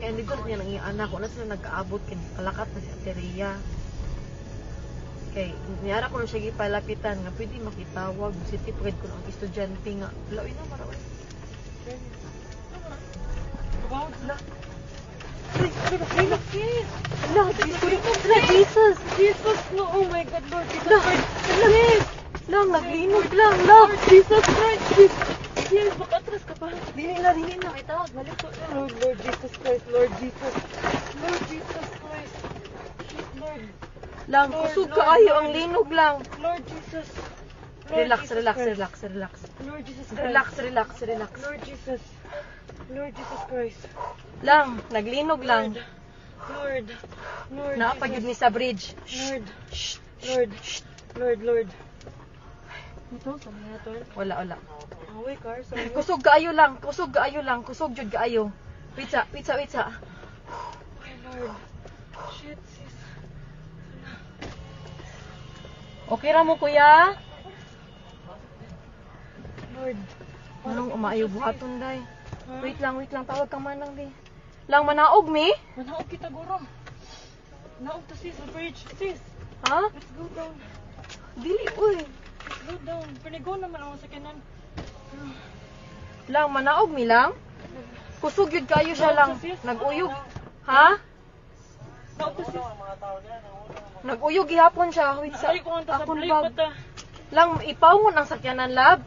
kaya dito niya nang iyang anak. Kung na sila nagkaabot, kalakat na si Ateria. Kay, niyara ko na siya gipalapitan nga pwede makitawag. City pride ko ng estudyante nga. Lawin na, marawin. Wow, na. Jesus! Jesus, no, oh my God, Lord Jesus Christ. Lang, naglinog lang, Lord Jesus Christ! Yes, makatras ka pa. Dili na, itawag, balik ko. Lord Jesus Christ, Lord Jesus. Lord Jesus Christ. Lord. Lang, Lord, kusog Lord, kaayo, Lord. ang linog lang. Lord Jesus. Lord Relax, Jesus relax, Christ. relax, relax. Lord Jesus Christ. Relax, relax, relax. Lord Jesus. Lord Jesus Christ. Lang, naglinog lang. Lord. Lord Naapagid ni Jesus. sa bridge. Lord. Shh, Lord. Lord, Lord. Ito, sa mga ito. wala. Away, car. Sorry. Kusog kaayo lang, kusog jud kaayo. Pizza. My Lord. Shit, sis. Okay ra mo, kuya? Lord. Anong umaayo buhaton, day? Huh? Wait lang, tawag ka manang, di. Lang, manaog, mi? Manaog kita, guro. Manaog to, sis. The bridge. Sis. Ha? Let's go down. Dili, uy. Let's go down. Panigo naman ako sa kanan. Lang, manaog, mi lang? Kusog yun kayo siya lang. Nag-uyog. Ha? Manaog to, sis. Nag-uyog gihapon siya. Wait, sa Ay, kung ang akong tasabli bag. pa ta. Lang, ipawon ang sakyanan, lab.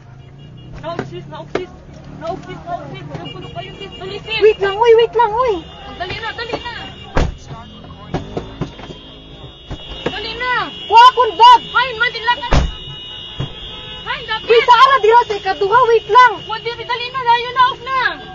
Naog, sis. Naog, sis. Naog, sis. Naog, sis. Napulo kayo, sis. Dali, sis. Wait lang, uy. Dali na, dali na. Dali na. Kuha akong bag. Hay, madila ka. Hay, dapat. Wait, sa ara, dira sa ikaduha. Wait lang. Dali na, layo na, off na.